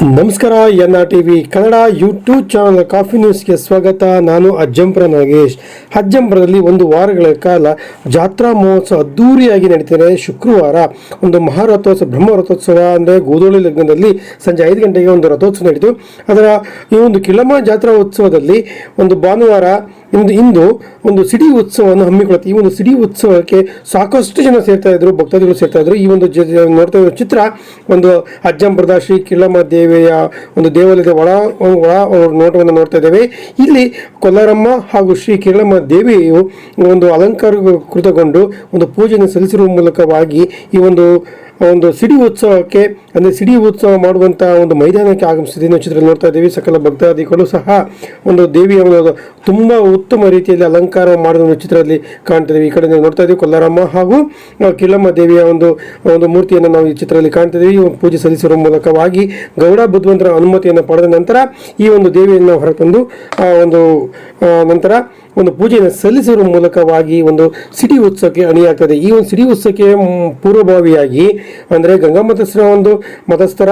ನಮಸ್ಕಾರ NRTV Kannada YouTube channel coffee ನ್ಯೂಸ್ಗೆ ಸ್ವಾಗತ. ನಾನು ಅಜ್ಜಂಪುರ ನಾಗೇಶ್. ಅಜ್ಜಂಪುರದಲ್ಲಿ ಒಂದು ವಾರಗಳ ಕಾಲ ಜಾತ್ರಾ ಮಹೋತ್ಸವ ಅದ್ದೂರಿಯಾಗಿ ನಡೀತಿದೆ. ಶುಕ್ರವಾರ ಒಂದು ಮಹಾರಥೋತ್ಸವ ಬ್ರಹ್ಮ ರಥೋತ್ಸವ ಅಂದರೆ ಗೋಧೂಳಿ ಲಗ್ನದಲ್ಲಿ ಸಂಜೆ 5 ಗಂಟೆಗೆ ಒಂದು ರಥೋತ್ಸವ ನಡೆಯಿತು. ಅದರ ಈ ಒಂದು ಕಿಲಮ್ಮ ಜಾತ್ರಾ ಉತ್ಸವದಲ್ಲಿ ಒಂದು ಭಾನುವಾರ ಇಂದು ಒಂದು ಸಿಡಿ ಉತ್ಸವವನ್ನು ಹಮ್ಮಿಕೊಳ್ಳುತ್ತೆ. ಈ ಒಂದು ಸಿಡಿ ಉತ್ಸವಕ್ಕೆ ಸಾಕಷ್ಟು ಜನ ಸೇರ್ತಾ ಇದ್ರು, ಭಕ್ತಾದಿಗಳು ಸೇರ್ತಾ ಇದ್ರು. ಈ ಒಂದು ನೋಡ್ತಾ ಇರೋ ಚಿತ್ರ ಒಂದು ಅಜ್ಜಂಪುರದ ಶ್ರೀ ಕಿಲಮ್ಮ ದೇವಿಯ ಒಂದು ದೇವಾಲಯದ ಒಳ ನೋಟವನ್ನು ನೋಡ್ತಾ ಇದ್ದೇವೆ. ಇಲ್ಲಿ ಕೊಲ್ಲಾರಮ್ಮ ಹಾಗೂ ಶ್ರೀ ಕಿಲಮ್ಮ ದೇವಿಯು ಒಂದು ಅಲಂಕಾರಕೃತಗೊಂಡು ಒಂದು ಪೂಜೆಯನ್ನು ಸಲ್ಲಿಸಿರುವ ಮೂಲಕವಾಗಿ ಈ ಒಂದು ಸಿಡಿ ಉತ್ಸವಕ್ಕೆ ಅಂದರೆ ಸಿಡಿ ಉತ್ಸವ ಮಾಡುವಂಥ ಒಂದು ಮೈದಾನಕ್ಕೆ ಆಗಮಿಸಿದೆ. ಚಿತ್ರದಲ್ಲಿ ನೋಡ್ತಾ ಇದ್ದೀವಿ. ಸಕಲ ಭಕ್ತಾದಿಗಳು ಸಹ ಒಂದು ದೇವಿಯ ಒಂದು ತುಂಬ ಉತ್ತಮ ರೀತಿಯಲ್ಲಿ ಅಲಂಕಾರ ಮಾಡಿದ ಒಂದು ಚಿತ್ರದಲ್ಲಿ ಕಾಣ್ತಿದ್ದೀವಿ. ಈ ಕಡೆ ನೋಡ್ತಾ ಇದ್ದೀವಿ ಕೊಲ್ಲಾರಮ್ಮ ಹಾಗೂ ಕಿಲಮ್ಮ ದೇವಿಯ ಒಂದು ಮೂರ್ತಿಯನ್ನು ನಾವು ಈ ಚಿತ್ರದಲ್ಲಿ ಕಾಣ್ತಿದ್ದೀವಿ. ಪೂಜೆ ಸಲ್ಲಿಸಿರುವ ಮೂಲಕವಾಗಿ ಗೌಡ ಬುದ್ಧವಂತರ ಅನುಮತಿಯನ್ನು ಪಡೆದ ನಂತರ ಈ ಒಂದು ದೇವಿಯನ್ನು ಹೊರತಂದು ನಂತರ ಒಂದು ಪೂಜೆಯನ್ನು ಸಲ್ಲಿಸುವ ಮೂಲಕವಾಗಿ ಒಂದು ಸಿಡಿ ಉತ್ಸವಕ್ಕೆ ಅಣಿಯಾಗ್ತದೆ. ಈ ಒಂದು ಸಿಡಿ ಉತ್ಸವಕ್ಕೆ ಪೂರ್ವಭಾವಿಯಾಗಿ ಅಂದರೆ ಗಂಗಾ ಮತಸ್ಥರ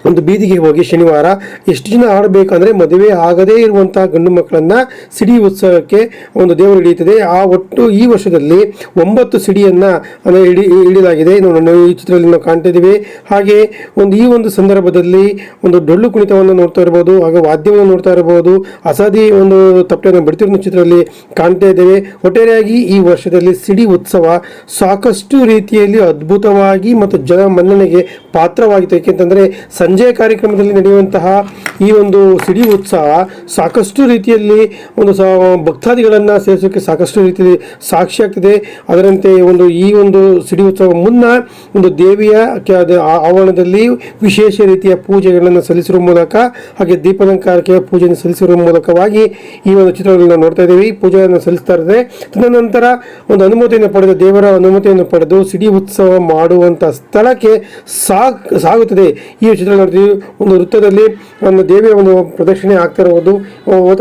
ಒಂದು ಬೀದಿಗೆ ಹೋಗಿ ಶನಿವಾರ ಎಷ್ಟು ಜನ ಆಡಬೇಕಂದ್ರೆ ಮದುವೆ ಆಗದೇ ಇರುವಂತಹ ಗಂಡು ಮಕ್ಕಳನ್ನ ಸಿಡಿ ಉತ್ಸವಕ್ಕೆ ಒಂದು ದೇವರು ಹಿಡಿಯುತ್ತದೆ. ಒಟ್ಟು ಈ ವರ್ಷದಲ್ಲಿ 9 ಸಿಡಿಯನ್ನ ಹಿಡಿಯಲಾಗಿದೆ. ಈ ಚಿತ್ರದಲ್ಲಿ ನಾವು ಕಾಣ್ತಿದ್ದೀವಿ. ಹಾಗೆ ಈ ಒಂದು ಸಂದರ್ಭದಲ್ಲಿ ಒಂದು ಡೊಳ್ಳು ಕುಣಿತವನ್ನು ನೋಡ್ತಾ ಇರಬಹುದು, ಹಾಗೆ ವಾದ್ಯವನ್ನು ನೋಡ್ತಾ ಇರಬಹುದು. ಅಸಾದಿ ಒಂದು ತಪ್ಪಟೆಯನ್ನು ಬಡಿತಿರೋ ಚಿತ್ರದಲ್ಲಿ ಕಾಣ್ತಾ ಇದ್ದೇವೆ. ಒಟ್ಟಾರೆಯಾಗಿ ಈ ವರ್ಷದಲ್ಲಿ ಸಿಡಿ ಉತ್ಸವ ಸಾಕಷ್ಟು ರೀತಿಯಲ್ಲಿ ಅದ್ಭುತವಾಗಿ ಮತ್ತು ಜನ ಮನ್ನಣೆಗೆ ಪಾತ್ರವಾಗಿತ್ತು. ಏಕೆಂತಂದ್ರೆ ಸಂಜೆ ಕಾರ್ಯಕ್ರಮದಲ್ಲಿ ನಡೆಯುವಂತಹ ಈ ಒಂದು ಸಿಡಿ ಉತ್ಸವ ಸಾಕಷ್ಟು ರೀತಿಯಲ್ಲಿ ಒಂದು ಭಕ್ತಾದಿಗಳನ್ನು ಸೇರಿಸೋಕೆ ಸಾಕಷ್ಟು ರೀತಿಯಲ್ಲಿ ಸಾಕ್ಷಿ ಆಗ್ತಿದೆ. ಅದರಂತೆ ಈ ಒಂದು ಸಿಡಿ ಉತ್ಸವ ಮುನ್ನ ಒಂದು ದೇವಿಯ ಆವರಣದಲ್ಲಿ ವಿಶೇಷ ರೀತಿಯ ಪೂಜೆಗಳನ್ನು ಸಲ್ಲಿಸಿರುವ ಮೂಲಕ ಹಾಗೆ ದೀಪಾಲಂಕಾರಕ್ಕೆ ಪೂಜೆಯನ್ನು ಸಲ್ಲಿಸಿರುವ ಮೂಲಕವಾಗಿ ಈ ಒಂದು ಚಿತ್ರಗಳನ್ನು ನೋಡ್ತಾ ಇದ್ದೀವಿ. ಪೂಜೆಯನ್ನು ಸಲ್ಲಿಸ್ತಾ ಇದ್ದಾರೆ. ತದನಂತರ ಒಂದು ಅನುಮತಿಯನ್ನು ಪಡೆದ ದೇವರ ಅನುಮತಿಯನ್ನು ಪಡೆದು ಸಿಡಿ ಉತ್ಸವ ಮಾಡುವಂಥ ಸ್ಥಳಕ್ಕೆ ಸಾಗುತ್ತದೆ. ಈ ಚಿತ್ರ ನೋಡ್ತೀವಿ. ಒಂದು ವೃತ್ತದಲ್ಲಿ ಒಂದು ದೇವಿಯ ಒಂದು ಪ್ರದಕ್ಷಿಣೆ ಆಗ್ತಾ ಇರುವುದು.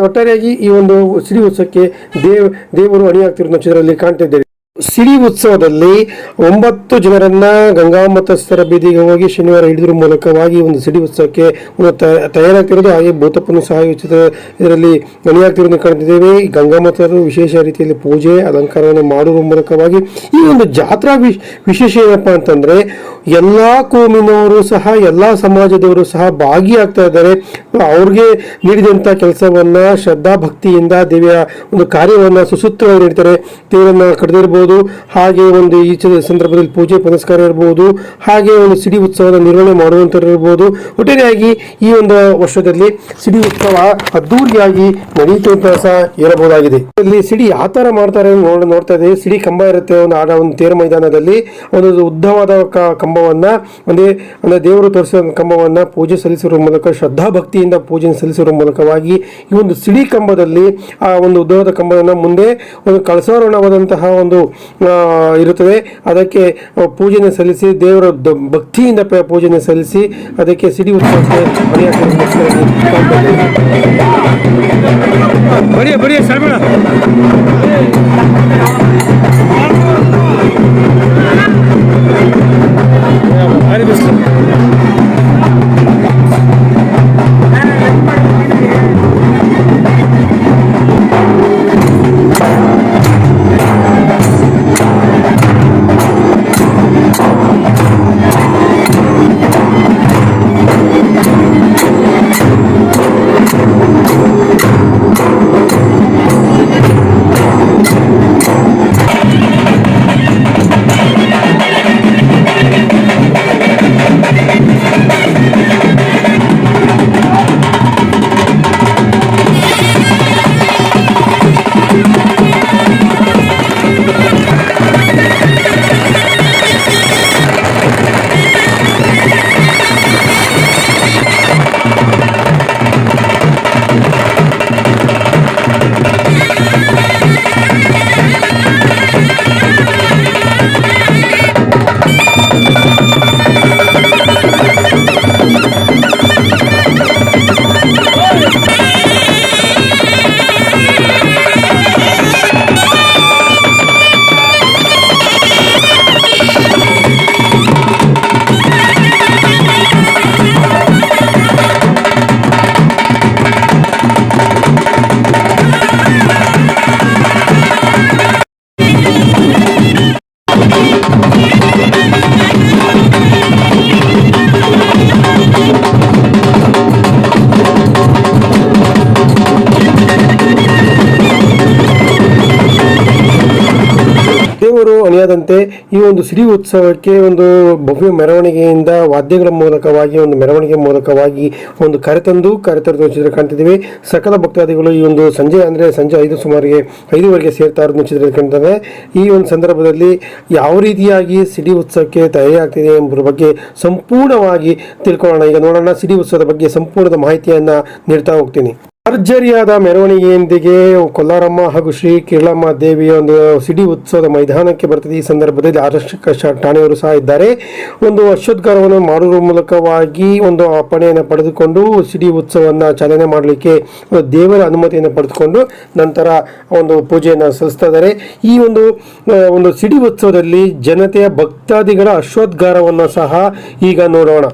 ಒಟ್ಟಾರೆಯಾಗಿ ಈ ಒಂದು ಸಿಡಿ ಉತ್ಸವಕ್ಕೆ ದೇವರು ಅಣಿಯಾಗ್ತಿರೋ ಚಿತ್ರದಲ್ಲಿ ಕಾಣ್ತಿದ್ದೇವೆ. ಸಿಡಿ ಉತ್ಸವದಲ್ಲಿ 9 ಜನರನ್ನ ಗಂಗಾ ಮತಸ್ಥರ ಬೀದಿಗೆ ಹೋಗಿ ಶನಿವಾರ ಹಿಡಿದ್ರ ಮೂಲಕವಾಗಿ ಒಂದು ಸಿಡಿ ಉತ್ಸವಕ್ಕೆ ತಯಾರಾಗ್ತಿರೋದು. ಹಾಗೆ ಭೂತಪ್ಪನು ಸಹ ಇದರಲ್ಲಿ ಅಣಿಯಾಗ್ತಿರೋದನ್ನು ಕಾಣ್ತಿದ್ದೇವೆ. ಗಂಗಾ ಮತರು ವಿಶೇಷ ರೀತಿಯಲ್ಲಿ ಪೂಜೆ ಅಲಂಕಾರವನ್ನು ಮಾಡುವ ಮೂಲಕವಾಗಿ ಈ ಒಂದು ಜಾತ್ರಾ ವಿಶೇಷ ಏನಪ್ಪಾ ಅಂತಂದ್ರೆ ಎಲ್ಲಾ ಕೋಮಿನವರು ಸಹ ಎಲ್ಲಾ ಸಮಾಜದವರು ಸಹ ಭಾಗಿಯಾಗ್ತಾ ಇದ್ದಾರೆ. ಅವ್ರಿಗೆ ನೀಡಿದಂತ ಕೆಲಸವನ್ನ ಶ್ರದ್ಧಾ ಭಕ್ತಿಯಿಂದ ದೇವಿಯ ಒಂದು ಕಾರ್ಯವನ್ನ ಸುಸೂತ್ರವಾಗಿ ನೀಡ್ತಾರೆ. ದೇವರನ್ನ ಕಡಿದಿರಬಹುದು, ಹಾಗೆ ಈ ಸಂದರ್ಭದಲ್ಲಿ ಪೂಜೆ ಪುನಸ್ಕಾರ ಇರಬಹುದು, ಹಾಗೆ ಒಂದು ಸಿಡಿ ಉತ್ಸವದ ನಿರ್ವಹಣೆ ಮಾಡುವಂತರು ಇರಬಹುದು. ಒಟ್ಟಾರೆಯಾಗಿ ಈ ಒಂದು ವರ್ಷದಲ್ಲಿ ಸಿಡಿ ಉತ್ಸವ ಅದ್ದೂರಿಯಾಗಿ ನಡೆಯುತ್ತ ಸಹ ಇರಬಹುದಾಗಿದೆ. ಇಲ್ಲಿ ಸಿಡಿ ಯಾವ ತರ ಮಾಡ್ತಾರೆ ನೋಡ್ತಾ ಇದ್ದೀವಿ. ಸಿಡಿ ಕಂಬ ಇರುತ್ತೆ ಒಂದು ತೇರು ಮೈದಾನದಲ್ಲಿ. ಒಂದು ಉದ್ದವಾದ ಕಂಬವನ್ನ ಅಂದ್ರೆ ದೇವರು ತೋರಿಸಿದ ಕಂಬವನ್ನ ಪೂಜೆ ಸಲ್ಲಿಸಿರುವ ಮೂಲಕ ಶ್ರದ್ಧಾ ಭಕ್ತಿಯಿಂದ ಪೂಜೆ ಸಲ್ಲಿಸಿರುವ ಮೂಲಕವಾಗಿ ಈ ಒಂದು ಸಿಡಿ ಕಂಬದಲ್ಲಿ ಆ ಒಂದು ಉದ್ದವಾದ ಕಂಬವನ್ನ ಮುಂದೆ ಒಂದು ಕಳಸಾರೋಹಣವಾದಂತಹ ಒಂದು ಇರುತ್ತದೆ. ಅದಕ್ಕೆ ಪೂಜೆಯನ್ನು ಸಲ್ಲಿಸಿ ದೇವರ ಭಕ್ತಿಯಿಂದ ಪೂಜೆಯನ್ನು ಸಲ್ಲಿಸಿ ಅದಕ್ಕೆ ಸಿಡಿ ಉತ್ಸವಕ್ಕೆ ಬರೀ ಸರ್ಬೇಡ ಭಾರಿ ಬಿಸಿಲು. ಅದರಂತೆ ಈ ಒಂದು ಸಿಡಿ ಉತ್ಸವಕ್ಕೆ ಒಂದು ಭವ್ಯ ಮೆರವಣಿಗೆಯಿಂದ ವಾದ್ಯಗಳ ಮೂಲಕವಾಗಿ ಒಂದು ಮೆರವಣಿಗೆ ಮೂಲಕವಾಗಿ ಒಂದು ಕರೆತಂದು ಚಿತ್ರ ಕಾಣ್ತಿದ್ದೀವಿ. ಸಕಲ ಭಕ್ತಾದಿಗಳು ಈ ಒಂದು ಸಂಜೆ 5 ಸುಮಾರಿಗೆ 5ವರೆಗೆ ಸೇರ್ತಾ ಇರೋದನ್ನ ಚಿತ್ರ ಕಾಣ್ತದೆ. ಈ ಒಂದು ಸಂದರ್ಭದಲ್ಲಿ ಯಾವ ರೀತಿಯಾಗಿ ಸಿಡಿ ಉತ್ಸವಕ್ಕೆ ತಯಾರಾಗ್ತಿದೆ ಎಂಬುದರ ಬಗ್ಗೆ ಸಂಪೂರ್ಣವಾಗಿ ತಿಳ್ಕೊಳ್ಳೋಣ. ಈಗ ನೋಡೋಣ ಸಿಡಿ ಉತ್ಸವದ ಬಗ್ಗೆ ಸಂಪೂರ್ಣದ ಮಾಹಿತಿಯನ್ನ ನೀಡ್ತಾ ಹೋಗ್ತೀನಿ. ಭರ್ಜರಿಯಾದ ಮೆರವಣಿಗೆಯೊಂದಿಗೆ ಕೊಲ್ಲಾರಮ್ಮ ಹಾಗೂ ಶ್ರೀ ಕಿರಳಮ್ಮ ದೇವಿಯ ಒಂದು ಸಿಡಿ ಉತ್ಸವದ ಮೈದಾನಕ್ಕೆ ಬರ್ತದೆ. ಈ ಸಂದರ್ಭದಲ್ಲಿ ಆರಕ್ಷಕ ಠಾಣೆಯವರು ಸಹ ಇದ್ದಾರೆ. ಒಂದು ಅಶ್ವೋದ್ಗಾರವನ್ನು ಮಾಡುವ ಮೂಲಕವಾಗಿ ಒಂದು ಅಪ್ಪಣೆಯನ್ನು ಪಡೆದುಕೊಂಡು ಸಿಡಿ ಉತ್ಸವವನ್ನು ಚಾಲನೆ ಮಾಡಲಿಕ್ಕೆ ದೇವರ ಅನುಮತಿಯನ್ನು ಪಡೆದುಕೊಂಡು ನಂತರ ಒಂದು ಪೂಜೆಯನ್ನು ಸಲ್ಲಿಸ್ತಾ ಇದ್ದಾರೆ. ಈ ಒಂದು ಸಿಡಿ ಉತ್ಸವದಲ್ಲಿ ಜನತೆಯ ಭಕ್ತಾದಿಗಳ ಅಶ್ವೋದ್ಗಾರವನ್ನು ಸಹ ಈಗ ನೋಡೋಣ.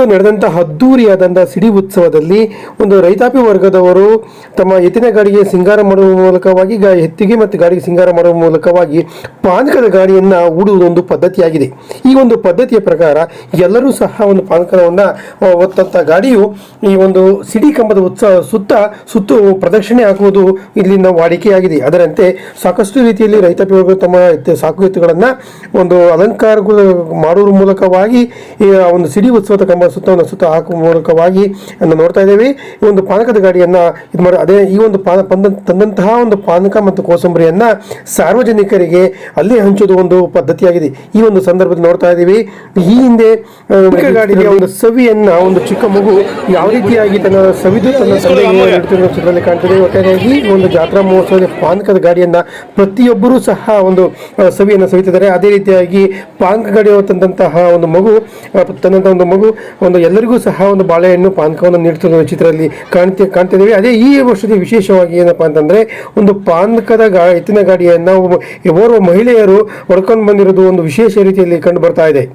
ನಡೆದಂತಹ ಅದ್ದೂರಿಯಾದಂತಹ ಸಿಡಿ ಉತ್ಸವದಲ್ಲಿ ಒಂದು ರೈತಾಪಿ ವರ್ಗದವರು ತಮ್ಮ ಎತ್ತಿನ ಗಾಡಿಗೆ ಸಿಂಗಾರ ಮಾಡುವ ಮೂಲಕವಾಗಿ ಎತ್ತಿಗೆ ಮತ್ತು ಗಾಡಿಗೆ ಸಿಂಗಾರ ಮಾಡುವ ಮೂಲಕವಾಗಿ ಪಾನಕದ ಗಾಡಿಯನ್ನ ಹೂಡುವುದೊಂದು ಪದ್ಧತಿಯಾಗಿದೆ. ಈ ಒಂದು ಪದ್ಧತಿಯ ಪ್ರಕಾರ ಎಲ್ಲರೂ ಸಹ ಒಂದು ಪಾನಕವನ್ನು ಹೊತ್ತಂತ ಗಾಡಿಯು ಈ ಒಂದು ಸಿಡಿ ಕಂಬದ ಸುತ್ತು ಪ್ರದಕ್ಷಿಣೆ ಹಾಕುವುದು ಇಲ್ಲಿನ ವಾಡಿಕೆಯಾಗಿದೆ. ಅದರಂತೆ ಸಾಕಷ್ಟು ರೀತಿಯಲ್ಲಿ ರೈತಾಪಿ ವರ್ಗ ತಮ್ಮ ಸಾಕು ಎತ್ತುಗಳನ್ನು ಒಂದು ಅಲಂಕಾರ ಮಾಡುವ ಮೂಲಕವಾಗಿ ಈ ಒಂದು ಸಿಡಿ ಉತ್ಸವದ ಕಂಬ ಸುತ್ತ ಹಾಕುವ ಮೂಲಕವಾಗಿ ನೋಡ್ತಾ ಇದ್ದೇವೆ. ಈ ಒಂದು ಪಾನಕದ ಗಾಡಿಯನ್ನ ಇದು ಮಾಡಿ ಅದೇ ಈ ಒಂದು ತಂದಂತಹ ಒಂದು ಪಾನಕ ಮತ್ತು ಕೋಸಂಬರಿಯನ್ನ ಸಾರ್ವಜನಿಕರಿಗೆ ಅಲ್ಲಿ ಹಂಚುವುದು ಒಂದು ಪದ್ಧತಿಯಾಗಿದೆ. ಈ ಒಂದು ಸಂದರ್ಭದಲ್ಲಿ ನೋಡ್ತಾ ಇದ್ದೀವಿ. ಈ ಹಿಂದೆ ಗಾಡಿಗೆ ಒಂದು ಸವಿಯನ್ನ ಒಂದು ಚಿಕ್ಕ ಮಗು ಯಾವ ರೀತಿಯಾಗಿ ತನ್ನ ಸವಿದು ತನ್ನ ತಂದೆಗೆ ಚಿತ್ರದಲ್ಲಿ ಕಾಣ್ತದೆ. ಒಟ್ಟಾರೆಯಾಗಿ ಈ ಒಂದು ಜಾತ್ರಾ ಮಹೋತ್ಸವದ ಪಾನಕದ ಗಾಡಿಯನ್ನ ಪ್ರತಿಯೊಬ್ಬರೂ ಸಹ ಒಂದು ಸವಿಯನ್ನು ಸವಿತಿದ್ದಾರೆ. ಅದೇ ರೀತಿಯಾಗಿ ಪಾನಕ ಗಾಡಿ ತಂದಂತಹ ಒಂದು ಮಗು ಒಂದು ಎಲ್ಲರಿಗೂ ಸಹ ಒಂದು ಬಾಳೆಹಣ್ಣು ಪಾನಕವನ್ನು ನೀಡ್ತಿರೋ ಚಿತ್ರದಲ್ಲಿ ಕಾಣ್ತಿದ್ದೀವಿ. ಅದೇ ಈ ವರ್ಷದ ವಿಶೇಷವಾಗಿ ಏನಪ್ಪಾ ಅಂತಂದ್ರೆ ಒಂದು ಪಾನಕದ ಎತ್ತಿನ ಗಾಡಿಯನ್ನು ಓರ್ವ ಮಹಿಳೆಯರು ಹೊಡ್ಕೊಂಡು ಬಂದಿರೋದು ಒಂದು ವಿಶೇಷ ರೀತಿಯಲ್ಲಿ ಕಂಡು ಬರ್ತಾ ಇದೆ.